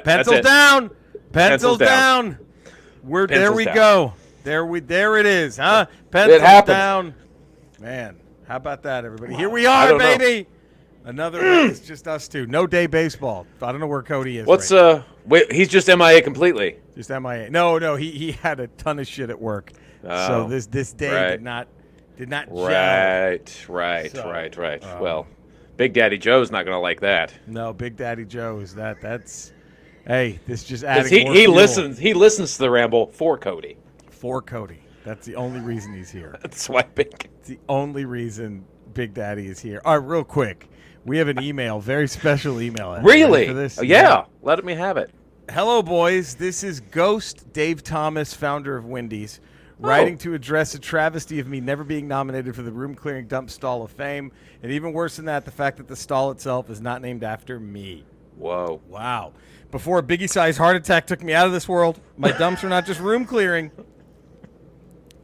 Pencils down. Pencils down. There we go. There it is, huh? Pencils down. Man, how about that, everybody? Here we are, baby. Another it's just us two. No day baseball. I don't know where Cody is. He's just MIA completely. Just MIA. No, he had a ton of shit at work. So this day did not gel. Right. Well, Big Daddy Joe's not going to like that. No, Big Daddy Joe is that's hey, this just adding more he fuel. listens to the Ramble for Cody. For Cody. That's the only reason he's here. That's why It's the only reason Big Daddy is here. All right, real quick. We have an email, very special email. Really? For this? Yeah. Let me have it. Hello, boys. This is Ghost Dave Thomas, founder of Wendy's, writing to address a travesty of me never being nominated for the Room Clearing Dump Stall of Fame. And even worse than that, the fact that the stall itself is not named after me. Whoa. Wow. Before a Biggie-sized heart attack took me out of this world, my dumps were not just room clearing.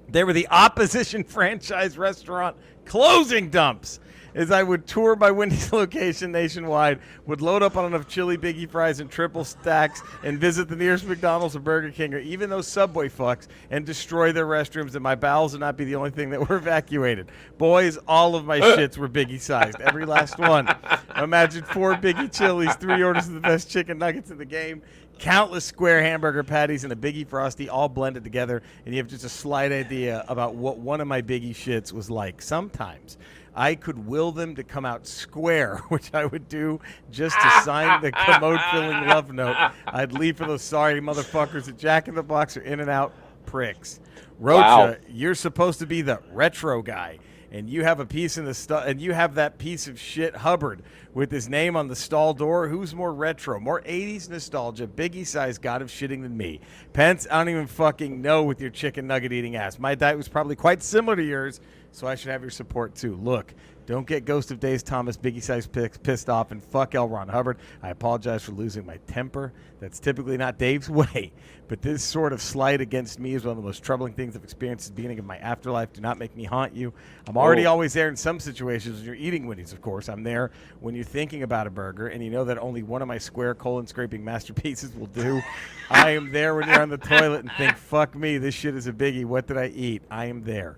They were the opposition franchise restaurant closing dumps. As I would tour my Wendy's location nationwide, would load up on enough chili Biggie fries and triple stacks and visit the nearest McDonald's or Burger King or even those Subway fucks and destroy their restrooms, and my bowels would not be the only thing that were evacuated. Boys, all of my shits were Biggie-sized. Every last one. Imagine 4 Biggie chilies, 3 orders of the best chicken nuggets in the game, countless square hamburger patties, and a Biggie Frosty all blended together, and you have just a slight idea about what one of my Biggie shits was like. Sometimes I could will them to come out square, which I would do just to sign the commode-filling love note I'd leave for those sorry motherfuckers at Jack in the Box or In-N-Out pricks. Rocha, you're supposed to be the retro guy, and you have a piece in the and you have that piece of shit Hubbard with his name on the stall door. Who's more retro, more 80s nostalgia, Biggie-sized god of shitting than me? Pence, I don't even fucking know with your chicken nugget eating ass. My diet was probably quite similar to yours, so I should have your support too. Look, don't get Ghost of Dave Thomas Biggie-sized pissed off, and fuck L. Ron Hubbard. I apologize for losing my temper. That's typically not Dave's way, but this sort of slight against me is one of the most troubling things I've experienced at the beginning of my afterlife. Do not make me haunt you. I'm already always there in some situations when you're eating Wendy's, of course. I'm there when you're thinking about a burger, and you know that only one of my square colon-scraping masterpieces will do. I am there when you're on the toilet and think, fuck me, this shit is a biggie. What did I eat? I am there.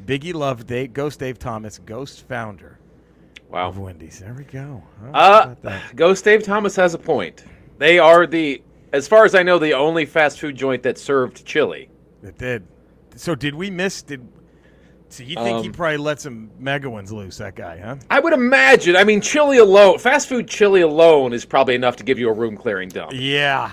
Biggie Love Dave, Ghost Dave Thomas, Ghost founder of Wendy's. There we go. Ghost Dave Thomas has a point. They are as far as I know, the only fast food joint that served chili. It did. So did we miss? So you think he probably let some mega ones loose, that guy, huh? I would imagine. I mean, chili alone, fast food chili alone is probably enough to give you a room clearing dump. Yeah.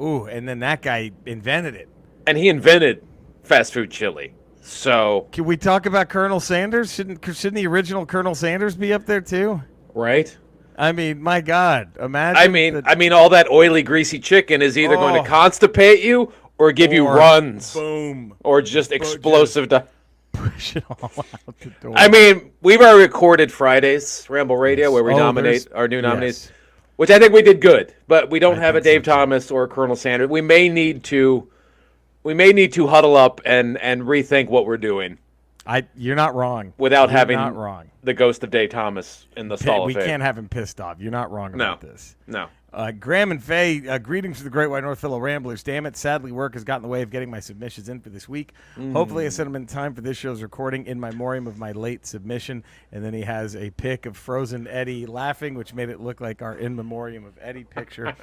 Ooh, and then that guy invented it. And he invented fast food chili. So can we talk about Colonel Sanders? Shouldn't the original Colonel Sanders be up there too? Right. I mean, my God, imagine. I mean, all that oily, greasy chicken is either going to constipate you or give you runs. Boom. Or just explosive. Push it all out the door. I mean, we've already recorded Fridays, Ramble Radio, where we nominate our new nominees, which I think we did good. But we don't have a Dave Thomas or a Colonel Sanders. We may need to huddle up and rethink what we're doing. You're not wrong. Without having the ghost of Dave Thomas in the stall of fame. We can't have him pissed off. You're not wrong about this. No. Graham and Faye, greetings to the Great White North fellow Ramblers. Damn it, sadly work has gotten in the way of getting my submissions in for this week. Hopefully I sent them in time for this show's recording in memoriam of my late submission. And then he has a pic of frozen Eddie laughing, which made it look like our in memoriam of Eddie picture.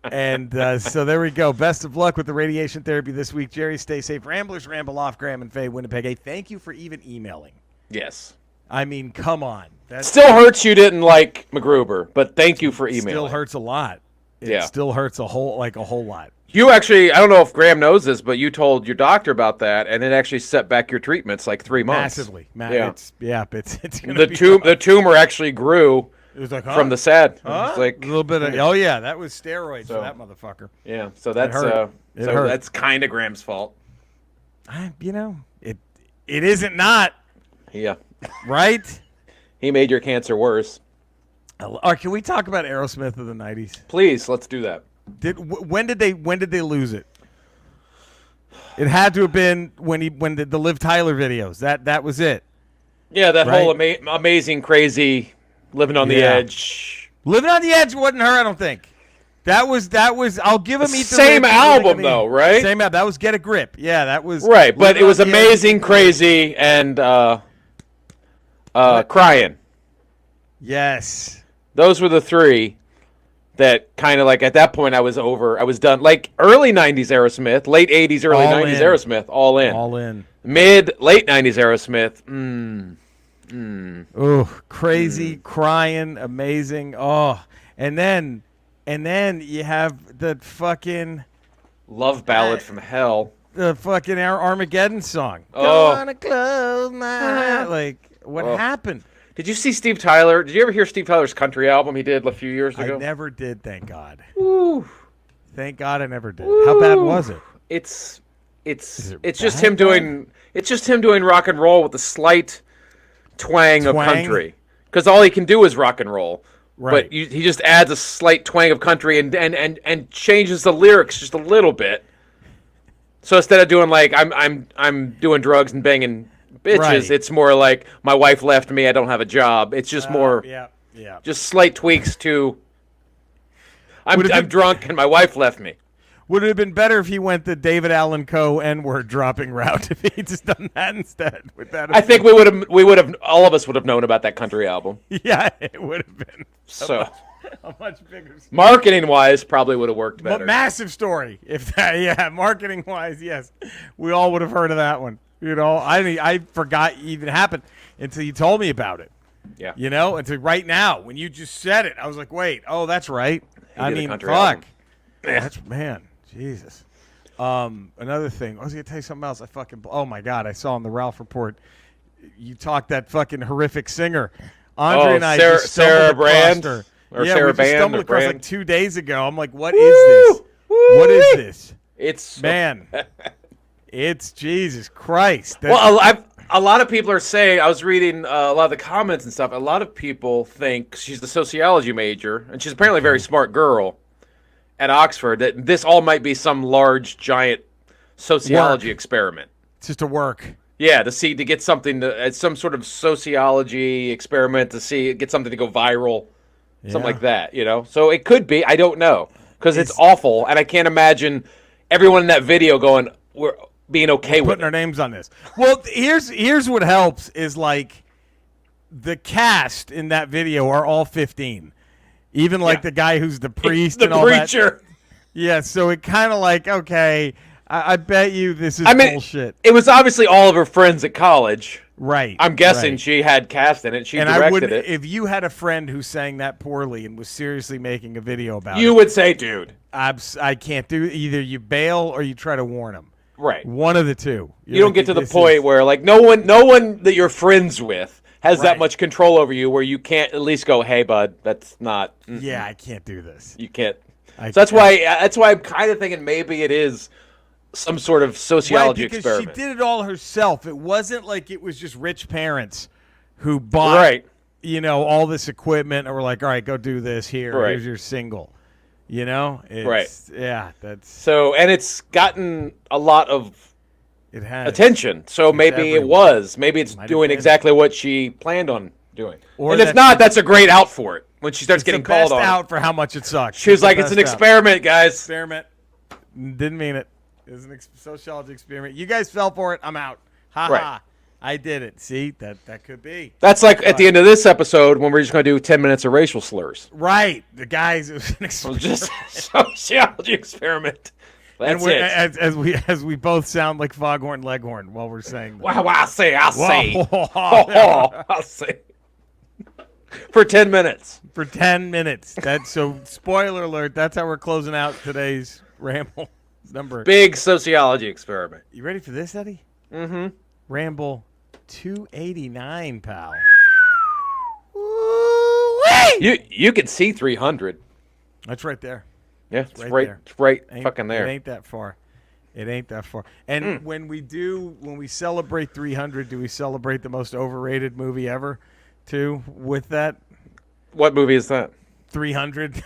And so there we go. Best of luck with the radiation therapy this week. Jerry, stay safe. Ramblers, ramble off. Graham and Faye, Winnipeg. Hey, thank you for even emailing. Yes. I mean, come on. That still hurts you didn't like MacGruber, but thank you for emailing. Still hurts a lot. It still hurts a whole lot. You actually, I don't know if Graham knows this, but you told your doctor about that, and it actually set back your treatments like 3 months. Massively. It's the tumor actually grew. It was like, from the SAD. Huh? It was like a little bit of that was steroids for that motherfucker. Yeah, so that's that's kind of Graham's fault. It isn't not. Yeah. Right? He made your cancer worse. Can we talk about Aerosmith of the 90s? Please, let's do that. When did they lose it? It had to have been when the Liv Tyler videos. That was it. Yeah, that whole amazing, crazy, living on the edge. Living on the Edge wasn't her, I don't think. That was. I'll give him Eat the same Rich, album though, right? Same album. That was Get a Grip. Yeah, that was right. But it was Amazing, Edge. Crazy, and Crying. Yes. Those were the three that kind of like at that point I was over. I was done. Like early '90s Aerosmith, late '80s, early All '90s in. Aerosmith, all in. All in. Late '90s Aerosmith. Oh, Crazy, Crying, Amazing. Oh, and then you have the fucking Love Ballad from Hell. The fucking Armageddon song. Oh. Gonna close my eyes. Like, what happened? Did you see Steve Tyler? Did you ever hear Steve Tyler's country album he did a few years ago? I never did, thank God. Woo. Thank God I never did. Woo. How bad was it? It's just him doing rock and roll with a slight twang of country. Because all he can do is rock and roll. Right. But he just adds a slight twang of country and changes the lyrics just a little bit. So instead of doing like I'm doing drugs and banging bitches, right. It's more like my wife left me, I don't have a job. It's just more just slight tweaks to I'm drunk and my wife left me. Would it have been better if he went the David Allan Coe N-word dropping route if he just done that instead? With that, I think we would have all of us would have known about that country album. Yeah, it would have been so a much bigger story. Marketing wise, probably would have worked better. Massive story. If that, marketing wise, yes, we all would have heard of that one. You know, I forgot it even happened until you told me about it. Yeah. You know, until right now when you just said it, I was like, wait, oh, that's right. I mean, fuck. Album. That's man. Jesus. Another thing. I was going to tell you something else. Oh, my God. I saw on the Ralph Report, you talked that fucking horrific singer. Andre and I just Sarah Brand? her. Or yeah, Sarah we just stumbled across Brand? like 2 days ago. I'm like, what is this? What is this? It's... Man. It's Jesus Christ. Well, a lot of people are saying, I was reading a lot of the comments and stuff, a lot of people think she's the sociology major, and she's apparently a very smart girl at Oxford, that this all might be some large, giant sociology experiment. It's just a work. Yeah, to get something, some sort of sociology experiment to get something to go viral, something like that, you know? So it could be, I don't know, because it's awful, and I can't imagine everyone in that video going, we're being okay with putting our names on this. Well, here's what helps is like the cast in that video are all 15. Even like the guy who's the priest and all that. The preacher. Yeah, so it kind of like, okay, I bet you this is bullshit. It was obviously all of her friends at college. Right. I'm guessing she had cast in it. She directed it. If you had a friend who sang that poorly and was seriously making a video about it. You would say, dude. I can't do either you bail or you try to warn him. Right. One of the two. You don't get to the point where like no one that you're friends with has that much control over you where you can't at least go, hey, bud, that's not. Yeah, I can't do this. You can't. So that's why I'm kind of thinking maybe it is some sort of sociology experiment. She did it all herself. It wasn't like it was just rich parents who bought, all this equipment and were like, all right, go do this here. Right. Here's your single. You know? Yeah, that's. So, and it's gotten a lot of attention. So maybe maybe it's doing exactly what she planned on doing. And if not, that's a great out for it when she starts getting called on. Out for how much it sucks. She was like, it's an experiment, guys. Experiment. Didn't mean it. It was a sociology experiment. You guys fell for it. I'm out. Ha ha. I did it. See, that could be. That's like at the end of this episode when we're just going to do 10 minutes of racial slurs. Right. The guys, it was an experiment. Just sociology experiment. That's it. As we both sound like Foghorn Leghorn while we're saying that. Wow, I say. I'll say. For 10 minutes. For 10 minutes. So spoiler alert, that's how we're closing out today's Ramble number. Big sociology experiment. You ready for this, Eddie? Mm-hmm. Ramble 289, pal. You can see 300. That's right there. Yeah, it's right there. It's right fucking there. It ain't that far. And when we celebrate 300, do we celebrate the most overrated movie ever, too, with that? What movie is that? 300.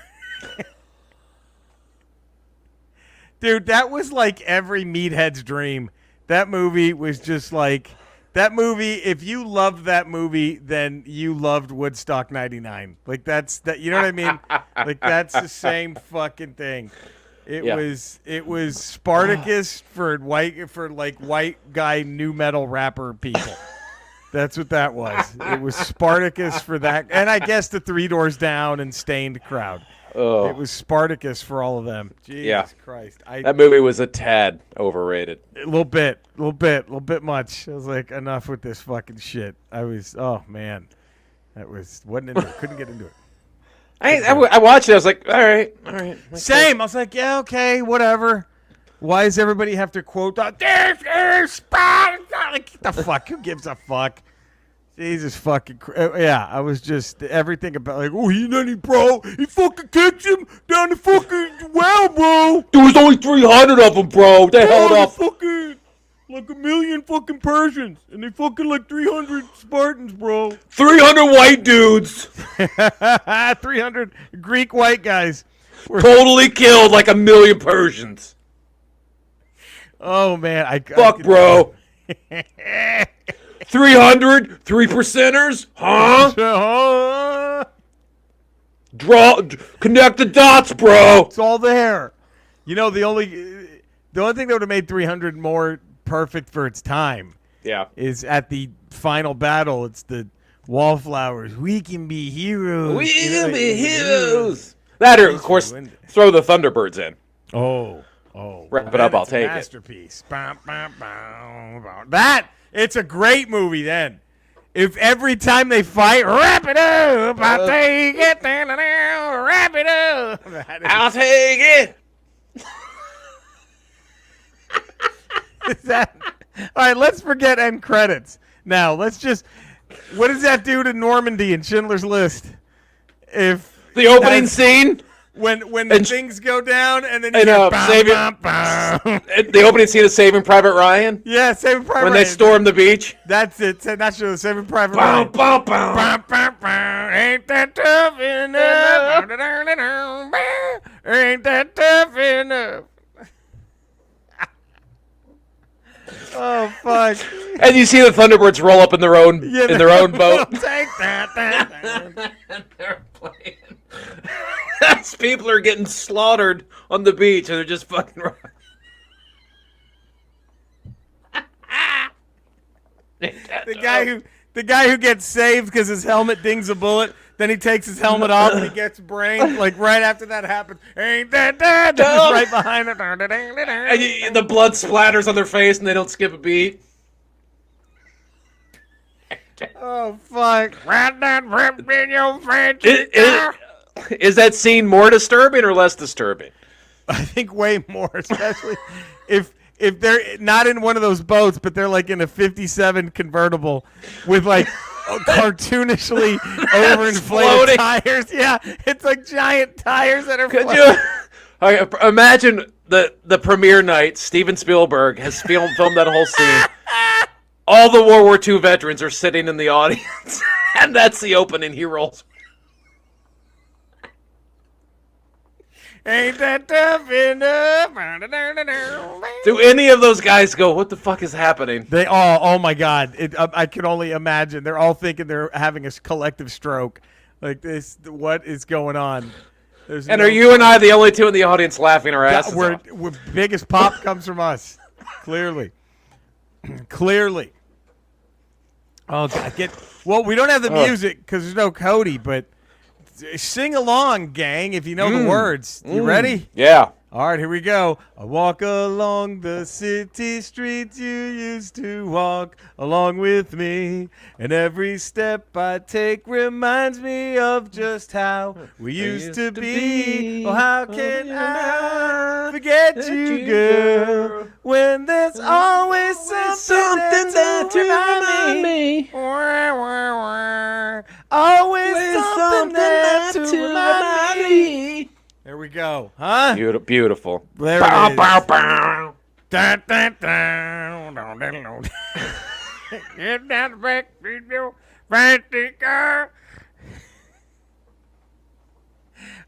Dude, that was like every meathead's dream. That movie was just like That movie, if you loved that movie, then you loved Woodstock 99. Like that's that, you know what I mean? Like that's the same fucking thing. It was Spartacus for white guy new metal rapper people. That's what that was. It was Spartacus for that, and I guess the Three Doors Down and Stained crowd. Oh. It was Spartacus for all of them. Jesus Christ. That movie was a tad overrated. A little bit much. I was like, enough with this fucking shit. Oh man. Wasn't into it. Couldn't get into it. I watched it. I was like, all right. Same. I was like, yeah, okay, whatever. Why does everybody have to quote that? This is Spartacus. Like, the fuck? Who gives a fuck? Jesus fucking yeah, I was just everything about like, oh, he nutty, bro. He fucking kicked him down the fucking well, bro. There was only 300 of them, bro. They held up. Fucking like 1 million fucking Persians, and they fucking like 300 Spartans, bro. 300 white dudes. 300 Greek white guys. Totally killed like 1 million Persians. Oh, man. Fuck, bro. 300 3%ers, huh? Connect the dots, bro. It's all there. You know, the only thing that would have made 300 more perfect for its time, is at the final battle. It's the wallflowers. We can be heroes. We can be heroes. That, or of course, throw the Thunderbirds in. Oh. Wrap it up. I'll take masterpiece. That. It's a great movie then. If every time they fight, wrap it up, I'll take it, wrap it up. I'll take it. Is that all right? Let's forget end credits. Now let's just. What does that do to Normandy and Schindler's List? If the opening scene. When the things go down and then you hear the opening scene of Saving Private Ryan. Yeah, Saving Private Ryan. When they storm the beach. That's it. Not sure. Saving Private Ryan. Ain't that tough enough? Ain't that tough enough? Oh fuck! And you see the Thunderbirds roll up in their own boat. Take that. They're playing. As people are getting slaughtered on the beach, and they're just fucking running. The guy who gets saved because his helmet dings a bullet. Then he takes his helmet off and he gets brained. Like right after that happens, ain't that right behind it. And the blood splatters on their face, and they don't skip a beat. Oh fuck! Right that ripped in your face. Is that scene more disturbing or less disturbing? I think way more, especially if they're not in one of those boats, but they're like in a '57 convertible with like cartoonishly overinflated tires. Yeah, it's like giant tires that are. Could you imagine the premiere night? Steven Spielberg has filmed that whole scene. All the World War II veterans are sitting in the audience, and that's the opening. He rolls. Ain't that tough enough? Do any of those guys go, what the fuck is happening? They all, oh my God. I can only imagine. They're all thinking they're having a collective stroke. Like this, what is going on? Are you and I the only two in the audience laughing our asses off? Biggest pop comes from us. Clearly. Oh, God. Well, we don't have the music because there's no Cody, but sing along, gang, if you know the words. You ready? Yeah. All right, here we go. I walk along the city streets you used to walk along with me, and every step I take reminds me of just how we used to be. Oh, how can I forget you, girl, when there's always something there to remind me. Always something there to remind me. There we go. Huh? Beautiful. There it is. Get that back, fancy car.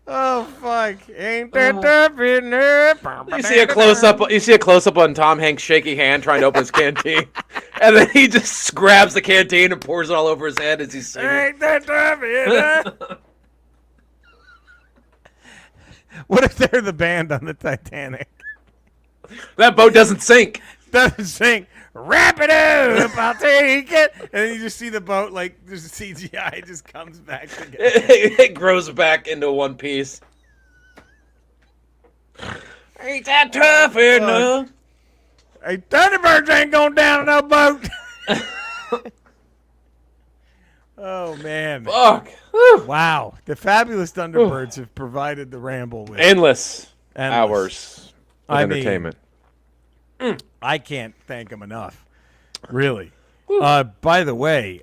Oh fuck! Ain't that tough enough? You see a close up on Tom Hanks' shaky hand trying to open his canteen, And then he just grabs the canteen and pours it all over his head as he's singing. Ain't that tough, huh? What if they're the band on the Titanic? That boat doesn't sink. Doesn't sink. Wrap it up, I'll take it. And then you just see the boat, like, there's a CGI, it just comes back together. It grows back into one piece. Ain't that tough enough? Hey, Thunderbirds ain't going down in no boat. Oh, man. Fuck. Whew. Wow. The fabulous Thunderbirds have provided the Ramble with Endless hours of entertainment. I can't thank them enough. Really. By the way,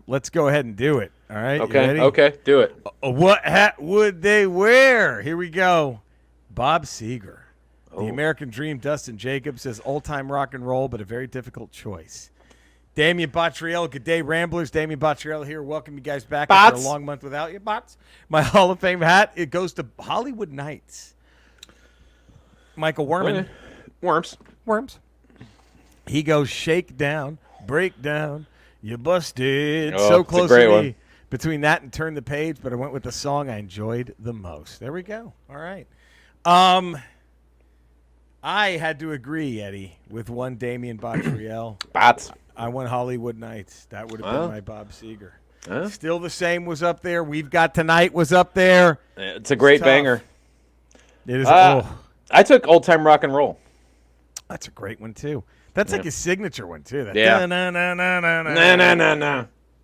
let's go ahead and do it. All right? Okay, do it. What hat would they wear? Here we go. Bob Segar. The American Dream, Dustin Jacobs, says old-time rock and roll, but a very difficult choice. Damien Bottriell, good day, Ramblers. Damien Bottriell here. Welcome you guys back after a long month without you, Bots. My Hall of Fame hat, it goes to Hollywood Nights. Michael Worman. Worms. He goes shake down, break down, you busted. Oh, So close a great to me. one. Between that and Turn the Page, but I went with the song I enjoyed the most. There we go. All right. I had to agree, Eddie, with one Damien Bottriell. Bots. I went Hollywood Nights. That would have been my Bob Segar. Huh? Still the Same was up there. We've Got Tonight was up there. It's a great banger. It is. I took Old Time Rock and Roll. That's a great one, too. That's like his signature one, too. That No.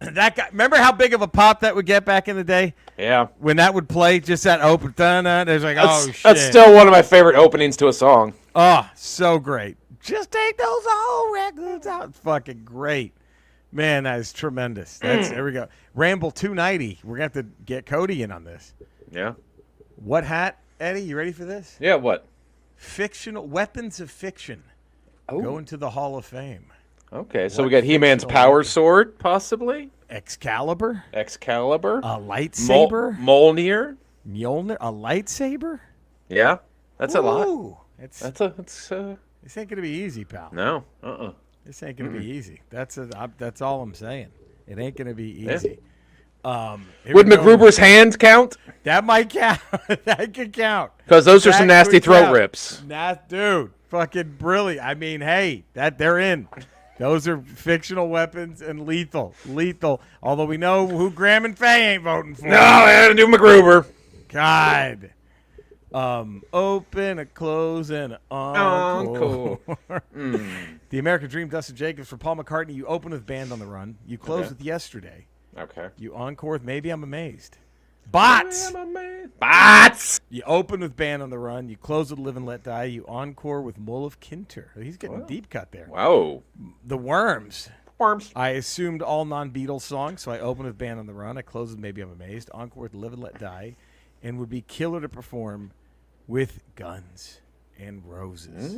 That guy, remember how big of a pop that would get back in the day? Yeah. When that would play, just that open, there's like, shit. That's still one of my favorite openings to a song. Oh, so great. Just take those old records out. Fucking great. Man, that is tremendous. There we go. Ramble 290. We're going to have to get Cody in on this. Yeah. What hat, Eddie? You ready for this? Yeah, what? Fictional weapons of fiction. Going to the Hall of Fame. Okay, so we got He-Man's power sword, possibly. Excalibur. A lightsaber. Mjolnir. A lightsaber. Yeah, that's a lot. This ain't gonna be easy, pal. No. This ain't gonna be easy. That's all I'm saying. It ain't gonna be easy. Would MacGruber's hand count? That might count. That could count. Because those are some nasty throat rips. Dude, fucking brilliant. I mean, hey, they're in. Those are fictional weapons and lethal. Although we know who Graham and Faye ain't voting for. No, I had to do MacGruber. God. Open, a close, and an encore. The American Dream, Dustin Jacobs. For Paul McCartney, you open with Band on the Run. You close with Yesterday. Okay. You encore with Maybe I'm Amazed. Bots! You open with Band on the Run. You close with Live and Let Die. You encore with Mull of Kinter. He's getting deep cut there. Wow. The Worms. I assumed all non-Beatles songs, so I open with Band on the Run. I close with Maybe I'm Amazed. Encore with Live and Let Die. And would be killer to perform with Guns N' Roses.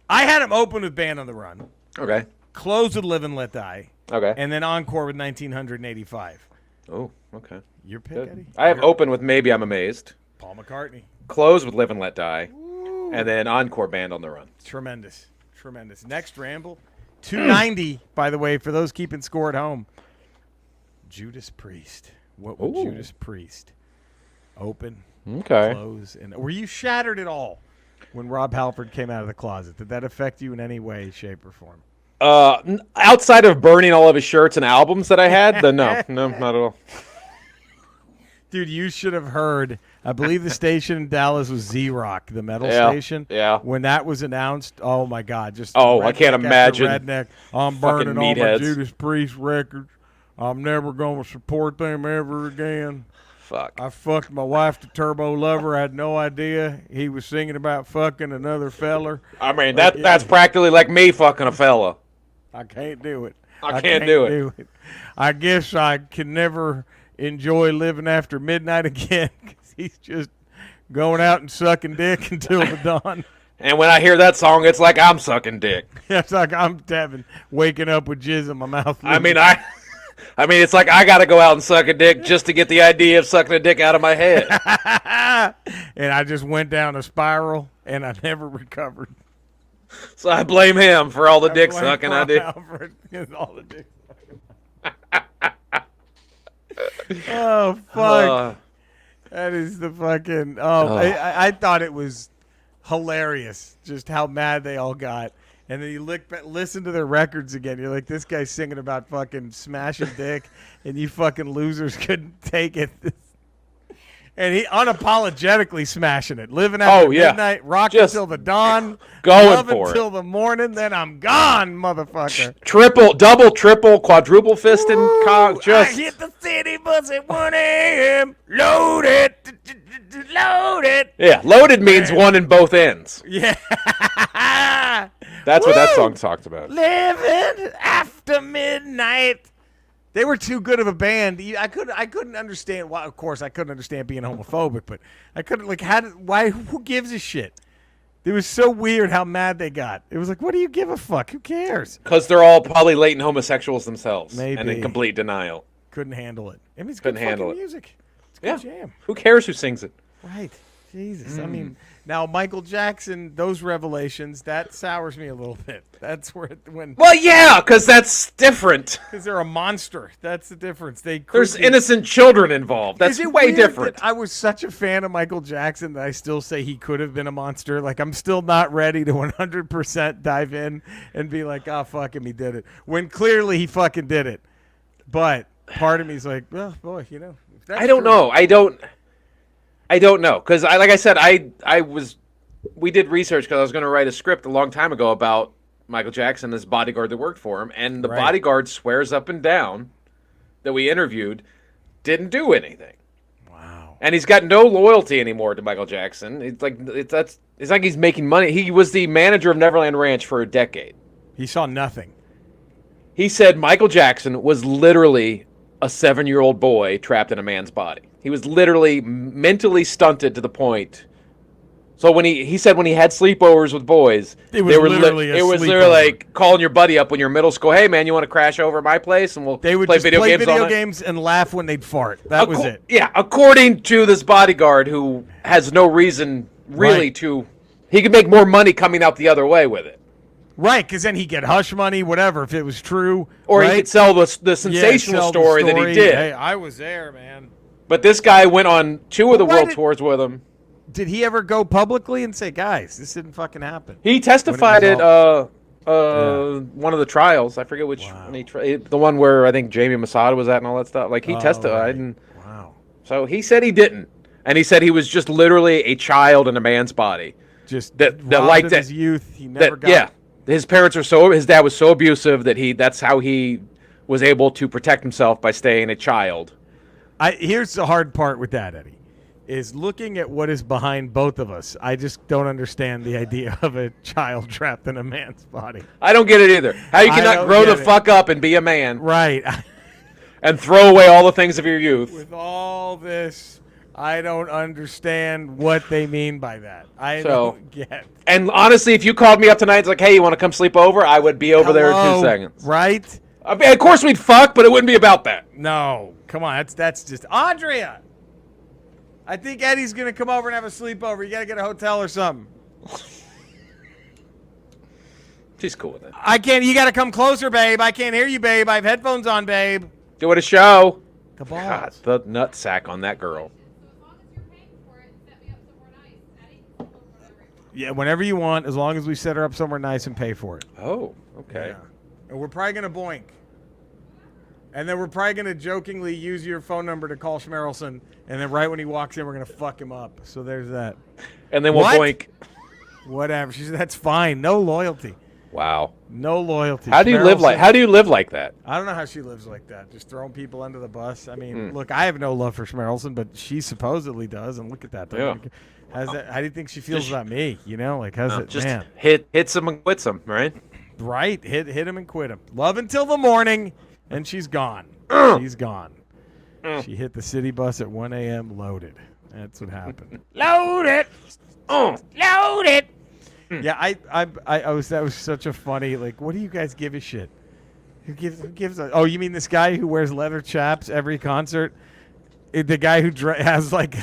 I had him open with Band on the Run. Okay. Close with Live and Let Die. Okay. And then encore with 1985. Oh, okay. Your pick, Eddie? I have open with Maybe I'm Amazed. Paul McCartney. Close with Live and Let Die. Ooh. And then encore Band on the Run. Tremendous. Next Ramble. 290, by the way, for those keeping score at home. Judas Priest. What would Judas Priest open, close, and were you shattered at all when Rob Halford came out of the closet? Did that affect you in any way, shape, or form? Outside of burning all of his shirts and albums that I had, then no, not at all. Dude, you should have heard. I believe the station in Dallas was Z-Rock, the metal station. Yeah. When that was announced, oh my God, just I can't imagine. Redneck. I'm burning all my Judas Priest records. I'm never going to support them ever again. Fuck. I fucked my wife to Turbo Lover. I had no idea he was singing about fucking another feller. I mean, that's practically like me fucking a fella. I can't do it. I can't do it. I guess I can never enjoy living after midnight again because he's just going out and sucking dick until the dawn. And when I hear that song, it's like I'm sucking dick. It's like I'm waking up with jizz in my mouth. I mean, it's like I got to go out and suck a dick just to get the idea of sucking a dick out of my head. And I just went down a spiral, and I never recovered. So I blame him for all the dick sucking I did. All the dick oh fuck! That is the fucking. I thought it was hilarious just how mad they all got. And then you listen to their records again. You're like, this guy's singing about fucking smashing dick, and you fucking losers couldn't take it. And he unapologetically smashing it, living after midnight, rocking until the dawn, going for until the morning. Then I'm gone, motherfucker. Triple, double, triple, quadruple fisting cock. I hit the city bus at 1 a.m. Loaded, loaded. Yeah, loaded means one in both ends. Yeah, that's what that song talks about. Living after midnight. They were too good of a band. I couldn't understand why. Of course, I couldn't understand being homophobic, but I couldn't why? Who gives a shit? It was so weird how mad they got. It was like, what do you give a fuck? Who cares? Because they're all probably latent homosexuals themselves, Maybe. and in complete denial. Couldn't handle it. I mean, it's couldn't good handle fucking it. Music. It's good jam. Who cares who sings it? Right. Jesus. I mean, now Michael Jackson, those revelations, that sours me a little bit. That's where when. Well, yeah, because that's different. Because they're a monster. That's the difference. There's innocent children involved. That's way different. I was such a fan of Michael Jackson that I still say he could have been a monster. Like, I'm still not ready to 100% dive in and be like, oh, fuck him, he did it. When clearly he fucking did it. But part of me is like, well, boy, you know. I don't know. I don't know, because like I said, we did research because I was going to write a script a long time ago about Michael Jackson, this bodyguard that worked for him, and the bodyguard swears up and down that we interviewed didn't do anything. Wow. And he's got no loyalty anymore to Michael Jackson. It's like he's making money. He was the manager of Neverland Ranch for a decade. He saw nothing. He said Michael Jackson was literally a 7-year-old boy trapped in a man's body. He was literally mentally stunted to the point. So when he said when he had sleepovers with boys, it was literally like calling your buddy up when you're in middle school. Hey man, you want to crash over at my place and they would play just video play games video all night? games and laugh when they'd fart. That was it. Yeah, according to this bodyguard who has no reason really to. He could make more money coming out the other way with it. Right, because then he'd get hush money, whatever, if it was true. Or he could sell the sensational story that he did. Hey, I was there, man. But this guy went on 2 of the world tours with him. Did he ever go publicly and say, guys, this didn't fucking happen? He testified at one of the trials. I forget which one. The one where I think Jamie Masada was at and all that stuff. Like, he testified. And so he said he didn't. And he said he was just literally a child in a man's body. Just that liked his youth. He never got. Yeah. His dad was so abusive that that's how he was able to protect himself by staying a child. Here's the hard part with that, Eddie, is looking at what is behind both of us. I just don't understand the idea of a child trapped in a man's body. I don't get it either. How you cannot grow the fuck up and be a man. Right. And throw away all the things of your youth. With all this, I don't understand what they mean by that. I don't get. And honestly, if you called me up tonight, it's like, hey, you want to come sleep over? I would be over there in 2 seconds. Right? I mean, of course we'd fuck, but it wouldn't be about that. No. Come on. That's just... Andrea! I think Eddie's going to come over and have a sleepover. You got to get a hotel or something. She's cool with it. I can't... You got to come closer, babe. I can't hear you, babe. I have headphones on, babe. Do it a show. The balls. God, the nutsack on that girl. Yeah, whenever you want, as long as we set her up somewhere nice and pay for it. Oh, okay. Yeah. And we're probably going to boink. And then we're probably going to jokingly use your phone number to call Schmerelson. And then right when he walks in, we're going to fuck him up. So there's that. And then we'll boink. Whatever. She said, that's fine. No loyalty. Wow. No loyalty. How do you live like that? I don't know how she lives like that. Just throwing people under the bus. I mean, look, I have no love for Schmerelson, but she supposedly does. And look at that. Yeah. How do you think she feels about me? You know, like, how's it, just man? Hit some and quit some, right? Right. Hit him and quit him. Love until the morning, and she's gone. She's gone. She hit the city bus at 1 a.m. loaded. That's what happened. Loaded. Loaded. Yeah, I was. That was such a funny. Like, what do you guys give a shit? Who gives a? Oh, you mean this guy who wears leather chaps every concert? The guy who has like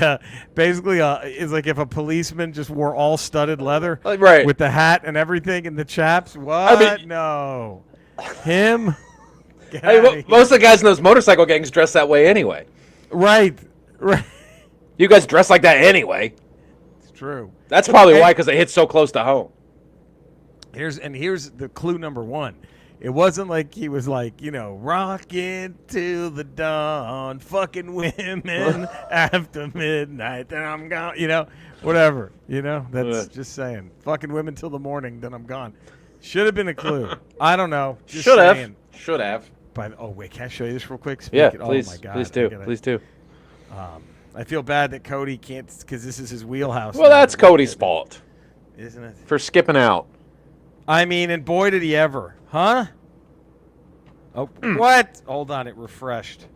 basically is like if a policeman just wore all studded leather, right, with the hat and everything and the chaps. What? I mean, no, him. Most of the guys in those motorcycle gangs dress that way anyway. Right. You guys dress like that anyway. It's true. That's probably why, because it hits so close to home. Here's the clue number one. It wasn't like he was like, rocking till the dawn, fucking women after midnight, then I'm gone, whatever, that's just saying. Fucking women till the morning, then I'm gone. Should have been a clue. I don't know. Should have. Wait, can I show you this real quick? Yeah, please. Oh my God. Please do. I feel bad that Cody can't, because this is his wheelhouse. Well, that's Cody's fault. Isn't it? For skipping out. I mean, and boy, did he ever. Huh? Oh, what? Hold on, it refreshed.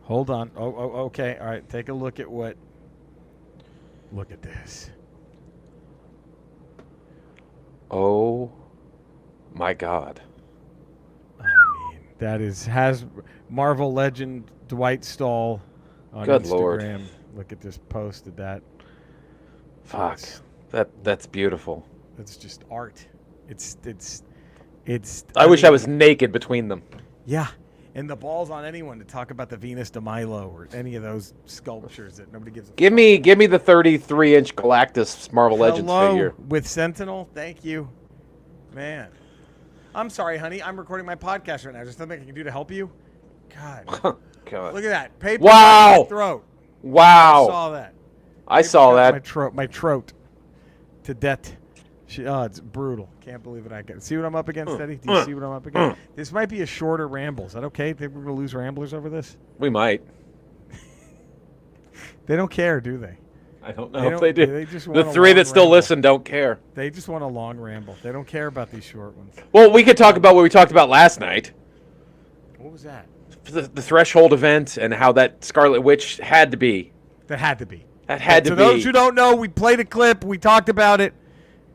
Hold on. Oh, okay. All right, take a look at what. Look at this. Oh, my God. I mean, that has Marvel legend Dwight Stahl on Good Instagram. Lord. Look at this post of that. Fuck. That's beautiful. That's just art. It's. I wish I was naked between them. Yeah, and the ball's on anyone to talk about the Venus de Milo or any of those sculptures that nobody gives a Give me the 33-inch Galactus Marvel Legends figure with Sentinel. Thank you, man. I'm sorry, honey. I'm recording my podcast right now. Is there something I can do to help you? God, God. Look at that paper. Wow. On my throat. Wow. I saw that. I saw that. My throat to death. It's brutal. Can't believe it. I can see what I'm up against, Eddie. Do you see what I'm up against? This might be a shorter ramble. Is that okay? Think we're gonna lose ramblers over this? We might. They don't care, do they? I don't know if they do. They just want the three that still listen don't care. They just want a long ramble. They don't care about these short ones. Well, we could talk about what we talked about last night. What was that? The Threshold event and how that Scarlet Witch had to be. That had to be. That had to be. For those who don't know, we played a clip. We talked about it.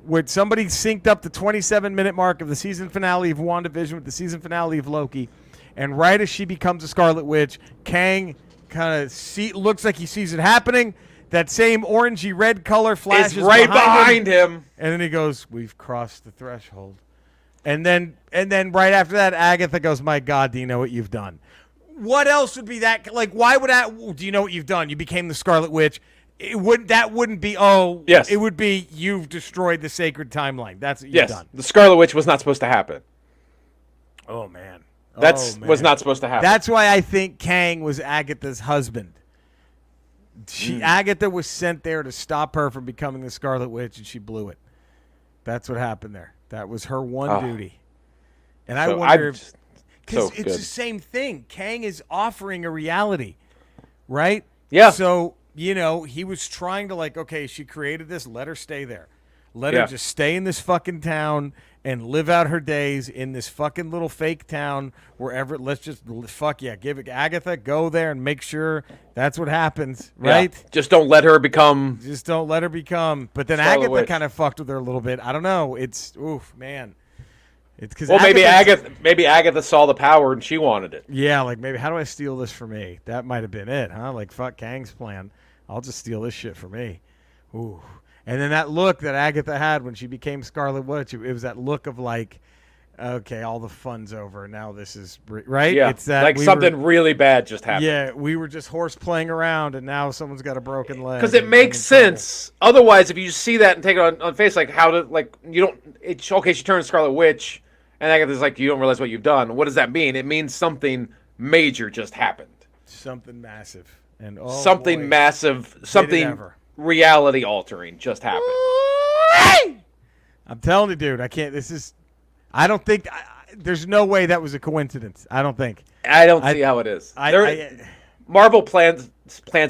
When somebody synced up the 27-minute mark of the season finale of WandaVision with the season finale of Loki, and right as she becomes a Scarlet Witch, Kang kind of looks like he sees it happening. That same orangey red color flashes right behind him, and then he goes, "We've crossed the threshold." And then right after that, Agatha goes, "My God, do you know what you've done?" What else would be that? Like, why would do you know what you've done? You became the Scarlet Witch. That wouldn't be, yes. It would be, you've destroyed the sacred timeline. That's what you've done. The Scarlet Witch was not supposed to happen. Oh, man. Was not supposed to happen. That's why I think Kang was Agatha's husband. Agatha was sent there to stop her from becoming the Scarlet Witch, and she blew it. That's what happened there. That was her one duty. And I wonder if, because it's the same thing. Kang is offering a reality, right? Yeah. So, he was trying to okay, she created this, let her stay there. Let her just stay in this fucking town and live out her days in this fucking little fake town wherever. Let's just, give it Agatha, go there and make sure that's what happens, right? Yeah. Just don't let her become. But then Agatha kind of fucked with her a little bit. I don't know. It's, man. It's because maybe Agatha saw the power and she wanted it. Yeah, maybe how do I steal this for me? That might have been it, huh? Fuck Kang's plan. I'll just steal this shit for me. Ooh. And then that look that Agatha had when she became Scarlet Witch, it was that look of okay, all the fun's over. Now this is, right? Yeah, it's that something really bad just happened. Yeah, we were just horse playing around, and now someone's got a broken leg. Because it makes sense. Otherwise, if you see that and take it on face, you don't, it's okay, she turned Scarlet Witch, and Agatha's you don't realize what you've done. What does that mean? It means something major just happened. Something massive. And massive, something reality altering just happened. I'm telling you, dude, I don't think there's no way that was a coincidence. I don't think. I don't see how it is. Marvel plans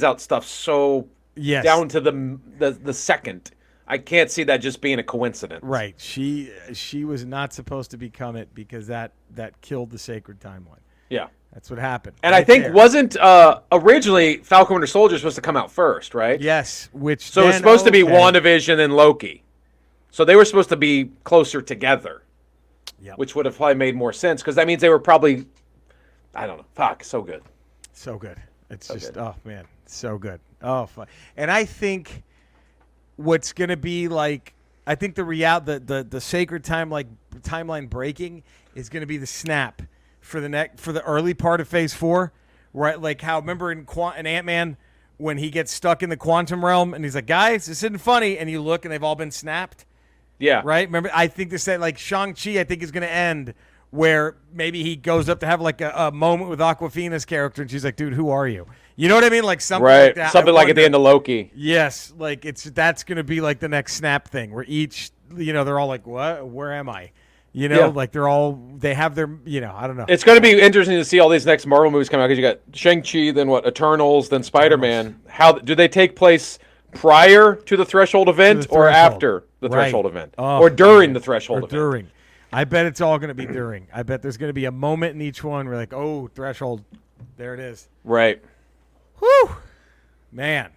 out stuff so down to the second. I can't see that just being a coincidence. Right. She was not supposed to become it because that killed the sacred timeline. Yeah. That's what happened. And I think wasn't originally Falcon Winter Soldier supposed to come out first, right? Yes, so it was supposed to be WandaVision and Loki. So they were supposed to be closer together, which would have probably made more sense because that means they were probably, I don't know. Fuck, so good. So good. It's just oh man, so good. Oh, fun. And I think what's gonna be like, I think the sacred timeline breaking is gonna be the snap for the early part of Phase 4, right? Like how remember in Ant-Man when he gets stuck in the quantum realm and he's like, guys, this isn't funny, and you look and they've all been snapped. Yeah. Right. Remember, I think this like Shang-Chi, I think is gonna end where maybe he goes up to have like a moment with Awkwafina's character, and she's like, "Dude, who are you?" You know what I mean? Like something like that. Something like at the end of Loki. Yes, like that's gonna be like the next snap thing, where each, they're all like, "What? Where am I?" Like they have their, I don't know. It's going to be interesting to see all these next Marvel movies come out because you got Shang-Chi, then what? Eternals, then Spider-Man. How do they take place prior to the Threshold event or after the Threshold event, or during the Threshold event? During. I bet it's all going to be during. I bet there's going to be a moment in each one where like, oh, Threshold, there it is. Right. Whew. Man.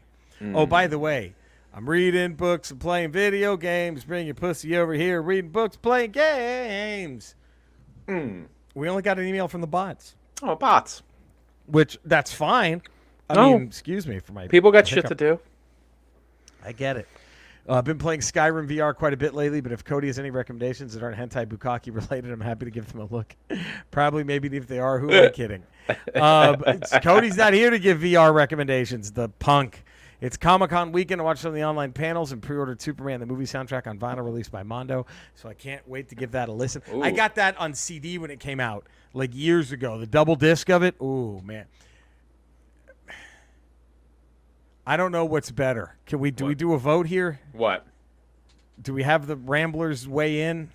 Oh, by the way, I'm reading books and playing video games. Bring your pussy over here. Reading books, playing games. We only got an email from the bots. Oh, bots. Which, that's fine. I mean, excuse me for my people got shit to do. I get it. I've been playing Skyrim VR quite a bit lately, but if Cody has any recommendations that aren't hentai bukkake related, I'm happy to give them a look. Probably, maybe if they are, who am I kidding? Cody's not here to give VR recommendations, the punk. It's Comic-Con weekend to watch some of the online panels and pre-ordered Superman, the movie soundtrack on vinyl released by Mondo, so I can't wait to give that a listen. Ooh. I got that on CD when it came out, like years ago, the double disc of it. Ooh, man. I don't know what's better. Do we do a vote here? What? Do we have the Ramblers weigh in?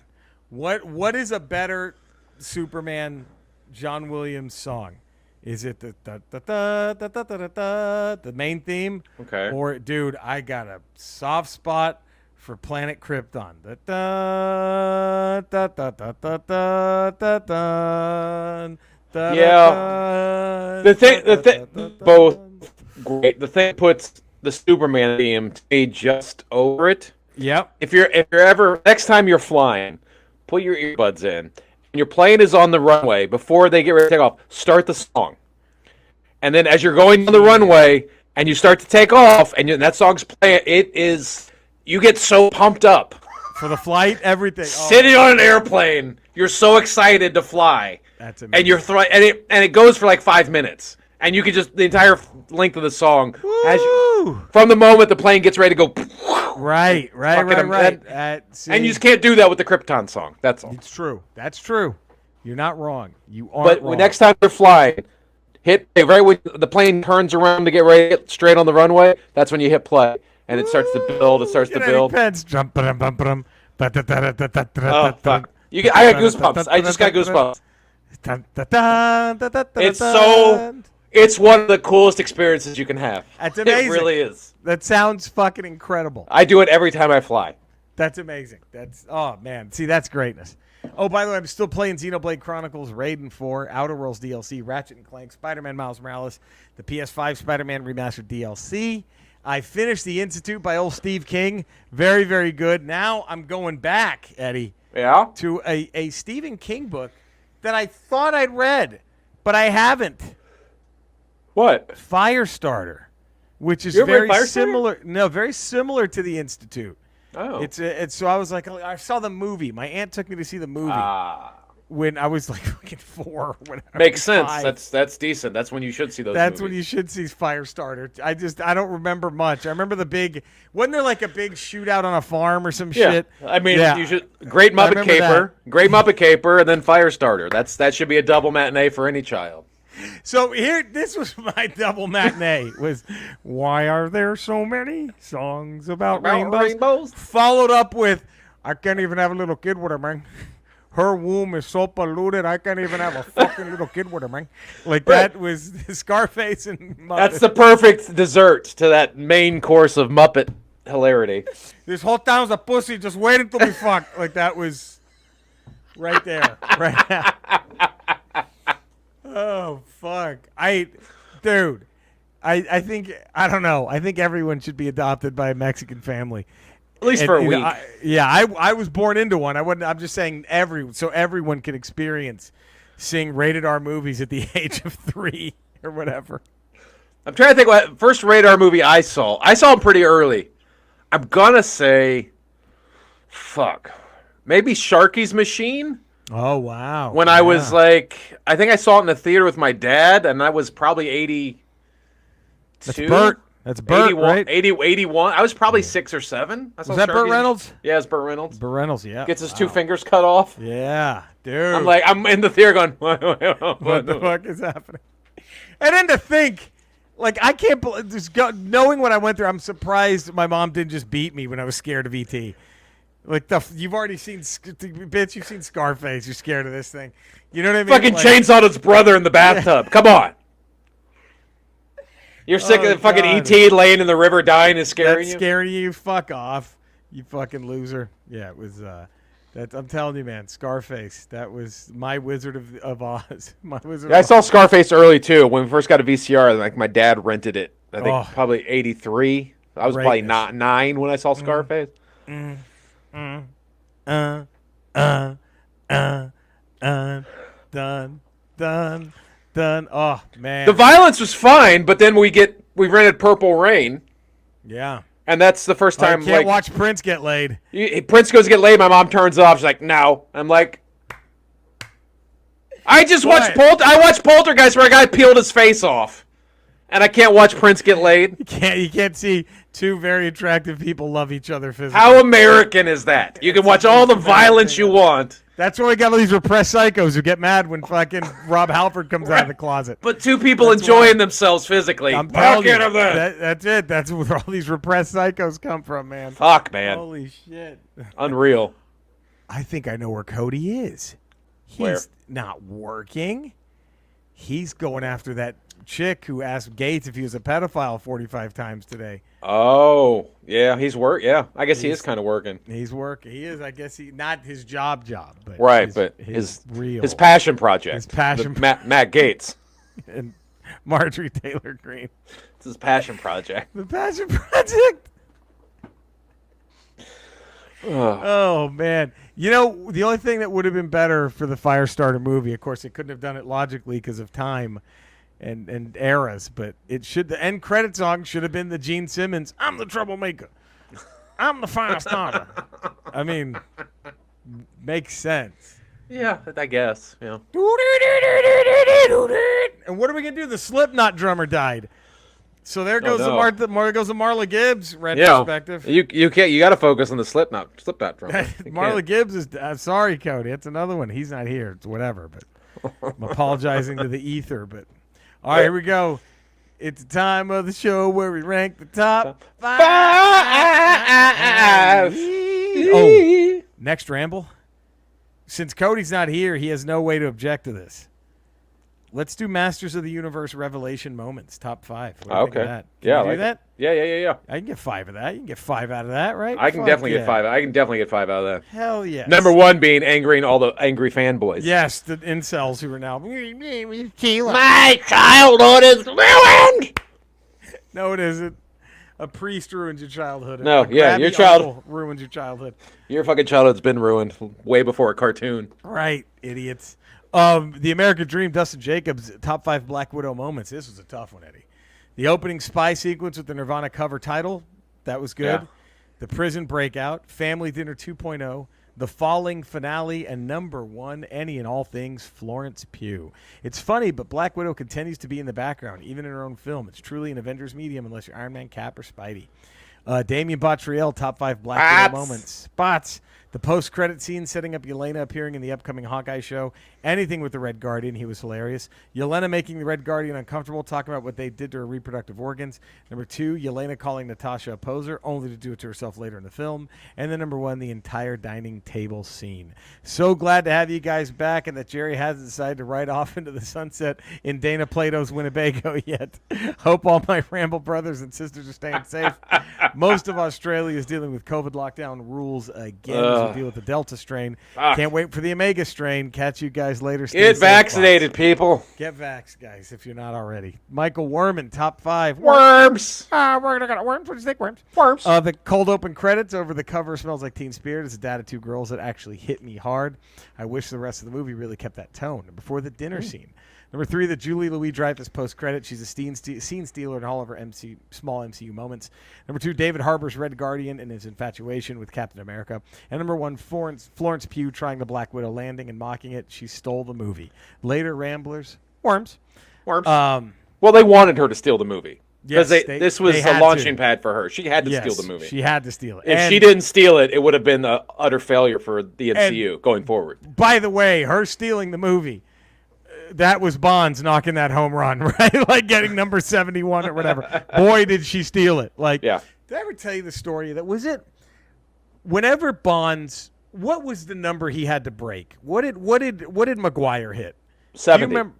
What is a better Superman John Williams song? Is it the main theme? Okay. Or dude, I got a soft spot for Planet Krypton. Yeah. Both great. The thing puts the Superman theme to me just over it. Yep. If you're ever next time you're flying, put your earbuds in, and your plane is on the runway before they get ready to take off. Start the song, and then as you're going on the runway and you start to take off, and that song's playing, you get so pumped up for the flight, everything. Sitting on an airplane, you're so excited to fly. That's amazing. And you're and it goes for like 5 minutes. And you can just, the entire length of the song, from the moment the plane gets ready to go. Right. And you just can't do that with the Krypton song. That's all. It's true. That's true. You're not wrong. You aren't wrong. But next time you're flying, hit play. Right when the plane turns around to get ready to get straight on the runway, that's when you hit play. And it starts to build. It starts to build. Oh, fuck. I got goosebumps. I just got goosebumps. It's one of the coolest experiences you can have. That's amazing. It really is. That sounds fucking incredible. I do it every time I fly. That's amazing. Oh man. See, that's greatness. Oh, by the way, I'm still playing Xenoblade Chronicles, Raiden 4, Outer Worlds DLC, Ratchet & Clank, Spider-Man Miles Morales, the PS5 Spider-Man Remastered DLC. I finished The Institute by old Steve King. Very, very good. Now I'm going back, Eddie, to a Stephen King book that I thought I'd read, but I haven't. What? Firestarter, which is very similar. No, very similar to The Institute. Oh. It's so I was like, I saw the movie. My aunt took me to see the movie when I was like fucking 4 or whatever. Makes sense. That's decent. That's when you should see those That's movies. when you should see Firestarter. I don't remember much. I remember wasn't there like a big shootout on a farm or some shit? I mean, you should Great Muppet Caper, and then Firestarter. That should be a double matinee for any child. So this was my double matinee. Was why are there so many songs about rainbows? Followed up with, I can't even have a little kid with her, man. Her womb is so polluted, I can't even have a fucking little kid with her, man. Like that was Scarface and Muppet. That's the perfect dessert to that main course of Muppet hilarity. This whole town's a pussy, just waiting to be fucked. Like that was right there, right now. Oh fuck! I think I don't know. I think everyone should be adopted by a Mexican family, at least for a week. I was born into one. I'm just saying so everyone can experience seeing rated R movies at the age of 3 or whatever. I'm trying to think what first radar movie I saw. I saw him pretty early. I'm gonna say, fuck, maybe Sharky's Machine. Oh wow! When I was like, I think I saw it in the theater with my dad, and I was probably 82. That's Burt. That's Burt, 81, right? 81. I was probably 6 or 7. Was that Burt Reynolds? Yeah, it's Burt Reynolds. Burt Reynolds, yeah. Gets his 2 fingers cut off. Yeah, dude. I'm in the theater going, what the fuck is happening? And then to think, like, I can't believe, knowing what I went through, I'm surprised my mom didn't just beat me when I was scared of E.T. Like, you've already seen, bitch, you've seen Scarface. You're scared of this thing. You know what I mean? Fucking chainsawed his brother in the bathtub. Come on. You're sick of the fucking E.T. laying in the river dying and scaring you? Scaring you? Fuck off. You fucking loser. Yeah, it was, I'm telling you, man, Scarface. That was my Wizard of Oz. My Wizard I saw Scarface early, too. When we first got a VCR, like, my dad rented it. I think probably 83. I was probably not 9 when I saw Scarface. Done. Oh man, the violence was fine, but then we rented Purple Rain. Yeah, and that's the first time. I can't watch Prince get laid. Prince goes to get laid. My mom turns it off. She's like, "No." I'm like, I just watched I watched Poltergeist where a guy peeled his face off, and I can't watch Prince get laid. You can't see 2 very attractive people love each other physically. How American is that? You can watch all the violence you want. That's why we got all these repressed psychos who get mad when fucking Rob Halford comes out of the closet. But 2 people enjoying themselves physically. I'm telling you, that's it. That's where all these repressed psychos come from, man. Fuck, man. Holy shit. Unreal. I think I know where Cody is. He's not working. He's going after that chick who asked Gates if he was a pedophile 45 times today. Oh, yeah, Yeah, I guess he is kind of working. He's working. He is. I guess not his job, but right, his passion project. His passion. Matt Gates and Marjorie Taylor Greene. It's his passion project. The passion project. Oh man. You know, the only thing that would have been better for the Firestarter movie, of course, they couldn't have done it logically because of time and eras, but the end credit song should have been the Gene Simmons, "I'm the troublemaker. I'm the Firestarter." I mean, makes sense. Yeah, I guess. Yeah. And what are we gonna do? The Slipknot drummer died. So there goes the Marla Gibbs retrospective. Yeah, you got to focus on the Slipknot drummer. Marla Gibbs is. I'm sorry, Cody. It's another one. He's not here. It's whatever. But I'm apologizing to the ether. But all right, here we go. It's the time of the show where we rank the top 5. Oh, next Ramble. Since Cody's not here, he has no way to object to this. Let's do Masters of the Universe Revelation moments, top 5. What do you think of that? Can you do that? Yeah. I can get 5 of that. You can get 5 out of that, right? I can definitely get 5. I can definitely get 5 out of that. Hell yes. Number 1 being angering all the angry fanboys. Yes, the incels who are now. My childhood is ruined. No, it isn't. A priest ruins your childhood. No, your child ruins your childhood. Your fucking childhood's been ruined way before a cartoon. Right, idiots. The American Dream, Dustin Jacobs, top 5 Black Widow moments. This was a tough one, Eddie. The opening spy sequence with the Nirvana cover title, that was good. Yeah. The prison breakout, Family Dinner 2.0, the falling finale, and number 1, any and all things, Florence Pugh. It's funny, but Black Widow continues to be in the background, even in her own film. It's truly an Avengers medium unless you're Iron Man, Cap, or Spidey. Damien Bottriell, top 5 Black Widow moments. Spots. The post-credit scene setting up Yelena appearing in the upcoming Hawkeye show. Anything with the Red Guardian, he was hilarious. Yelena making the Red Guardian uncomfortable, talking about what they did to her reproductive organs. Number 2, Yelena calling Natasha a poser, only to do it to herself later in the film. And then number 1, the entire dining table scene. So glad to have you guys back and that Jerry hasn't decided to ride off into the sunset in Dana Plato's Winnebago yet. Hope all my Ramble brothers and sisters are staying safe. Most of Australia is dealing with COVID lockdown rules again as we deal with the Delta strain. Can't wait for the Omega strain. Catch you guys later. Stay Get safe, vaccinated, boss. people. Get vaxxed, guys, if you're not already. Michael Werman, top 5. Worms. We're going to worms. What do you think, worms? Worms. The cold open credits over the cover smells like Teen Spirit. It's a dad of 2 girls that actually hit me hard. I wish the rest of the movie really kept that tone. Before the dinner scene. Number 3, the Julie Louis-Dreyfus post-credit. She's a scene stealer in all of her small MCU moments. Number 2, David Harbour's Red Guardian and his infatuation with Captain America. And number 1, Florence Pugh trying the Black Widow landing and mocking it. She stole the movie. Later, Ramblers. Worms. Well, they wanted her to steal the movie. Because Yes, this was a launching pad for her. She had to steal the movie. She had to steal it. If she didn't steal it, it would have been an utter failure for the MCU going forward. By the way, her stealing the movie, that was Bonds knocking that home run, right? Like getting number 71 or whatever. Boy, did she steal it. Like, yeah. Did I ever tell you the story that was it? Whenever Bonds, what was the number he had to break? What did McGuire hit? 70. Do you remember?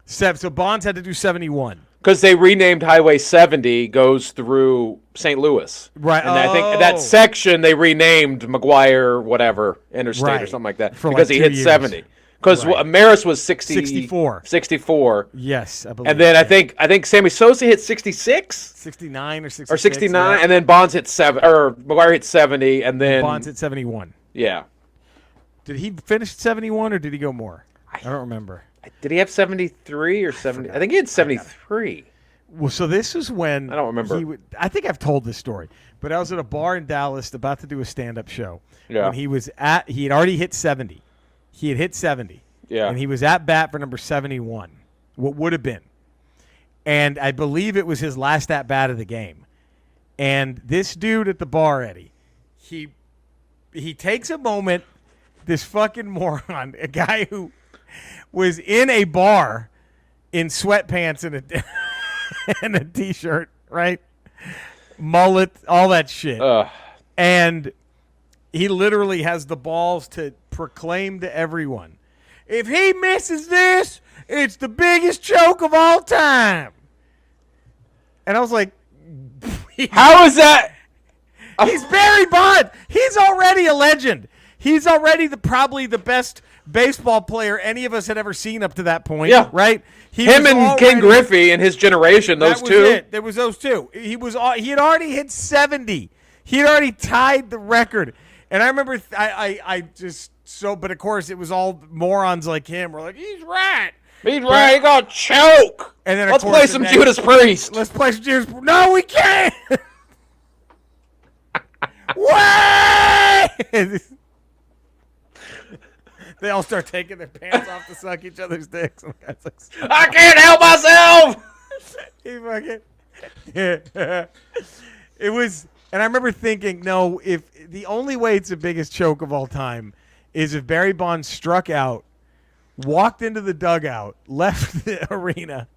So Bonds had to do 71. Because they renamed Highway 70 goes through St. Louis. Right. And I think that section they renamed McGuire, whatever, Interstate or something like that. Because he hit 70. Because Maris was 64. 64. Yes, I believe. And then I think Sammy Sosa hit 66? 69 or 66. Or 69, and then Bonds hit 7, or McGuire hit 70, and then... Bonds hit 71. Yeah. Did he finish 71 or did he go more? I don't remember. Did he have 73 or 70? I think he had 73. Well, so this is when I don't remember. I think I've told this story, but I was at a bar in Dallas about to do a stand-up show. Yeah. When he had already hit 70. He had hit 70. Yeah. And he was at bat for number 71. What would have been. And I believe it was his last at bat of the game. And this dude at the bar, Eddie, he takes a moment, this fucking moron, a guy who was in a bar in sweatpants and a T-shirt, right? Mullet, all that shit. And he literally has the balls to proclaim to everyone, if he misses this, it's the biggest choke of all time. And I was like, how is that? He's Barry Bonds. He's already a legend. He's already probably the best baseball player any of us had ever seen up to that point. Yeah. Right? Him and Ken Griffey and his generation, those two. There was those two. He had already hit 70. He had already tied the record. And I remember but of course it was all morons like him. We're like, he's right. He's right. He got choke. And then let's play some Judas Priest. Let's play some Judas Priest. No, we can't. Wait! They all start taking their pants off to suck each other's dicks. And the guy's like, I can't help myself. He fucking. It was, and I remember thinking, no, if the only way it's the biggest choke of all time is if Barry Bonds struck out, walked into the dugout, left the arena,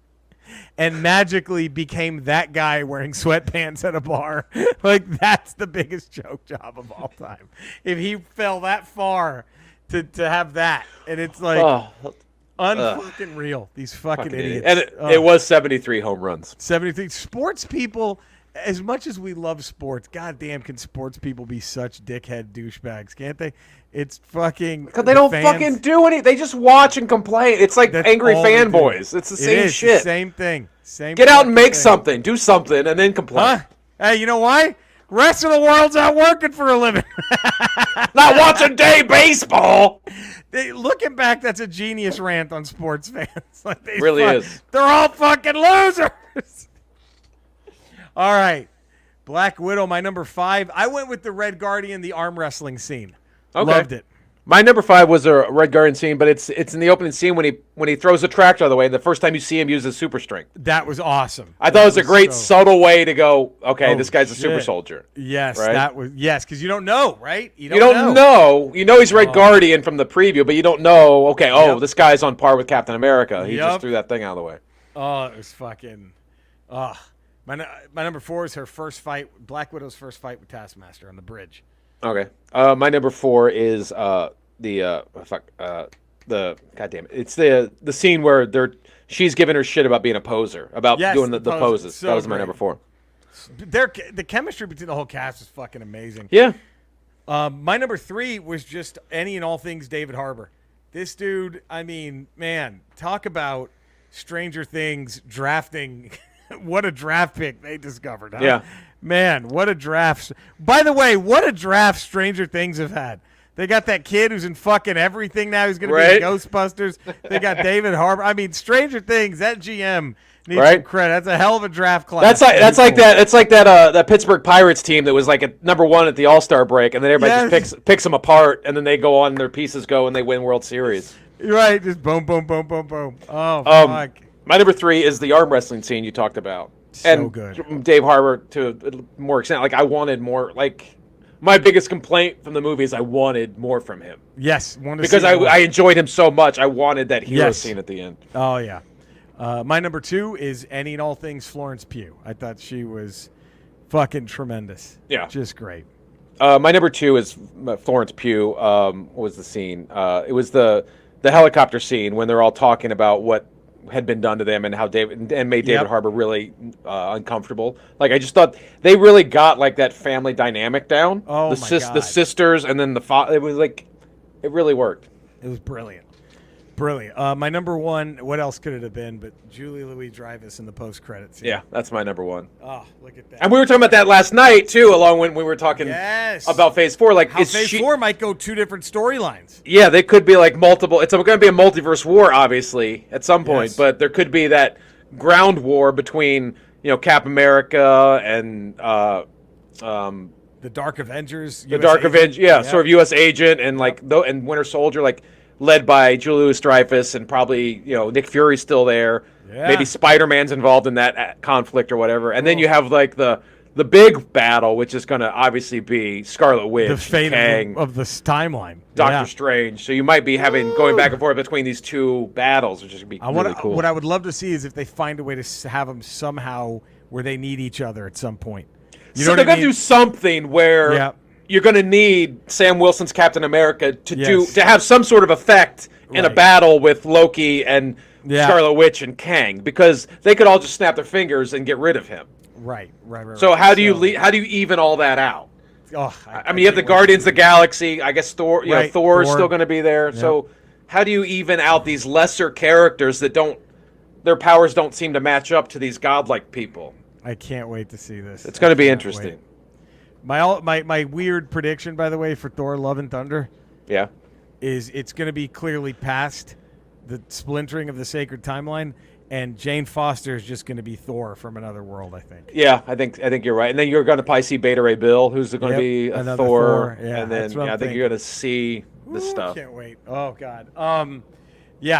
and magically became that guy wearing sweatpants at a bar. Like, that's the biggest choke job of all time. If he fell that far to have that. And it's like unfucking real. These fucking idiots. And it was 73 home runs. 73. Sports people, as much as we love sports, goddamn can sports people be such dickhead douchebags, can't they? It's fucking... Because they don't fucking do anything. They just watch and complain. It's like angry fanboys. It's the same shit. Same thing. Get out and make something. Do something and then complain. Hey, you know why? Rest of the world's out working for a living. Not watching day baseball. Looking back, that's a genius rant on sports fans. Like really is. They're all fucking losers. All right. Black Widow, my number 5. I went with the Red Guardian, the arm wrestling scene. Okay. Loved it. My number 5 was a Red Guardian scene, but it's in the opening scene when he throws the tractor out of the way. The first time you see him use his super strength. That was awesome. I thought it was a great subtle way to go. Okay, this guy's a super soldier. Yes, right? because you don't know, right? You don't know. You know he's Red Guardian from the preview, but you don't know. Okay, this guy's on par with Captain America. He just threw that thing out of the way. Oh, it was fucking. My number 4 is her first fight, Black Widow's first fight with Taskmaster on the bridge. Okay. My number 4 is the goddamn it. It's the scene where she's giving her shit about being a poser, about doing the poses. So that was my number 4. The chemistry between the whole cast is fucking amazing. Yeah. My number 3 was just any and all things David Harbour. This dude, I mean, man, talk about Stranger Things drafting. What a draft pick they discovered. Huh? Yeah. Man, what a draft. By the way, what a draft Stranger Things have had. They got that kid who's in fucking everything now. Who's going to be in Ghostbusters. They got David Harbour. I mean, Stranger Things. That GM needs some credit. That's a hell of a draft class. That's like that Pittsburgh Pirates team that was like at number 1 at the All-Star break, and then everybody just picks them apart, and then they go on, their pieces go, and they win World Series. Right, just boom, boom, boom, boom, boom. Oh, fuck. My number 3 is the arm wrestling scene you talked about. So good. Dave Harbour to a more extent. Like, I wanted more. Like, my biggest complaint from the movie is I wanted more from him. Yes. Because I enjoyed him so much. I wanted that hero scene at the end. Oh, yeah. My number 2 is Any and All Things Florence Pugh. I thought she was fucking tremendous. Yeah. Just great. My number 2 is Florence Pugh. What was the scene? It was the helicopter scene when they're all talking about what had been done to them and how made David Harbour really uncomfortable. Like, I just thought they really got like that family dynamic down. Oh, my God. The sisters and then the father. It was like, it really worked. It was brilliant. Brilliant. My number 1, what else could it have been but Julie Louis-Dreyfus in the post-credits scene. Yeah, that's my number 1. Oh, look at that. And we were talking about that last night, too, along when we were talking about Phase 4. Like, how Phase 4 might go 2 different storylines. Yeah, they could be like multiple. It's going to be a multiverse war, obviously, at some point. Yes. But there could be that ground war between, Cap America and the Dark Avengers. The Dark Avengers, sort of U.S. agent and and Winter Soldier, like, led by Julie Louis-Dreyfus, and probably, Nick Fury's still there. Yeah. Maybe Spider-Man's involved in that conflict or whatever. And then you have, like, the big battle, which is going to obviously be Scarlet Witch, the fate Kang, of this timeline. Doctor Strange. So you might be going back and forth between these 2 battles, which is going to be really cool. What I would love to see is if they find a way to have them somehow where they need each other at some point. So they're going to do something where you're going to need Sam Wilson's Captain America to have some sort of effect in a battle with Loki and Scarlet Witch and Kang, because they could all just snap their fingers and get rid of him. Right. So how do you even all that out? Oh, I mean, you have the Guardians of the Galaxy. I guess Thor. Thor's still going to be there. Yep. So how do you even out these lesser characters that their powers don't seem to match up to these godlike people? I can't wait to see this. It's going to be interesting. My weird prediction, by the way, for Thor: Love and Thunder, is it's going to be clearly past the splintering of the sacred timeline, and Jane Foster is just going to be Thor from another world, I think. Yeah, I think you're right. And then you're going to probably see Beta Ray Bill, who's going to be a Thor. Yeah, and then I think you're going to see this stuff. I can't wait. Oh God.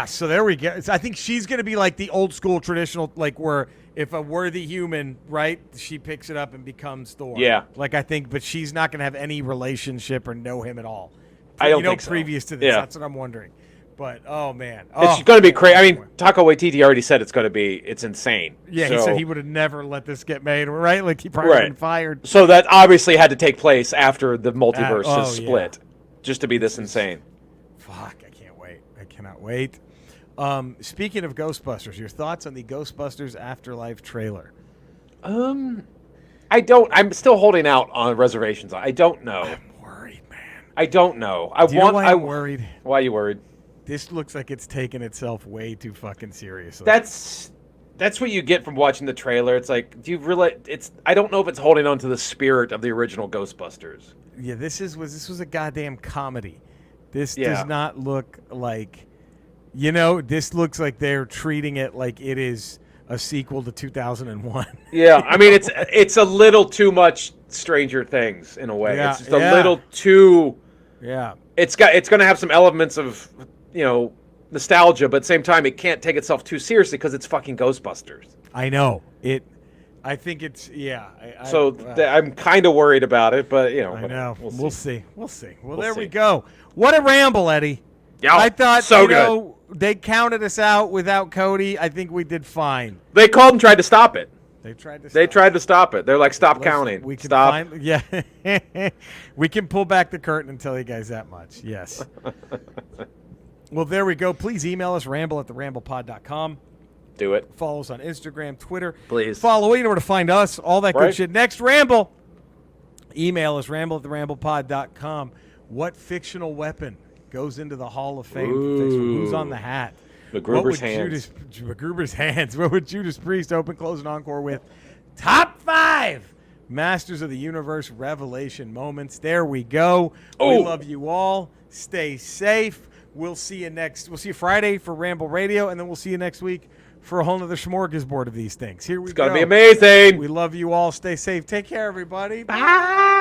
So there we go. I think she's going to be like the old school traditional, like where if a worthy human, right, she picks it up and becomes Thor. Yeah. Like I think, but she's not going to have any relationship or know him at all. I don't think so. Previous to this, that's what I'm wondering. But oh man, it's going to be crazy. I mean, Taika Waititi already said it's insane. Yeah, he said he would have never let this get made, right? Like he probably been fired. So that obviously had to take place after the multiverse has split, just to be this insane. Fuck, I can't wait. I cannot wait. Speaking of Ghostbusters, your thoughts on the Ghostbusters Afterlife trailer? I don't. I'm still holding out on reservations. I don't know. I'm worried, man. I don't know. I'm worried? Why are you worried? This looks like it's taking itself way too fucking seriously. That's what you get from watching the trailer. It's like, do you really? I don't know if it's holding on to the spirit of the original Ghostbusters. Yeah, this was a goddamn comedy. This does not look like, this looks like they're treating it like it is a sequel to 2001. Yeah, I mean it's a little too much Stranger Things in a way. Yeah, it's just a little too. Yeah. It's going to have some elements of nostalgia, but at the same time, it can't take itself too seriously because it's fucking Ghostbusters. I know it. I think it's I'm kind of worried about it, but I know we'll see. Well, there we go. What a ramble, Eddie. Yeah, I thought good. They counted us out without Cody. I think we did fine. They called and tried to stop it. They tried to stop it. They're like, stop counting. We can stop. We can pull back the curtain and tell you guys that much. Yes. Well, there we go. Please email us, ramble@theramblepod.com. Do it. Follow us on Instagram, Twitter. Please. Follow you know where to find us, all that good shit. Next Ramble. Email us, ramble@theramblepod.com. What fictional weapon goes into the Hall of Fame? Who's on the hat? MacGruber's hands. MacGruber's hands. What would Judas Priest open, close, and encore with? Top 5 Masters of the Universe revelation moments. There we go. Oh. We love you all. Stay safe. We'll see you Friday for Ramble Radio, and then we'll see you next week for a whole nother smorgasbord of these things. Here we go. It's going to be amazing. We love you all. Stay safe. Take care, everybody. Bye.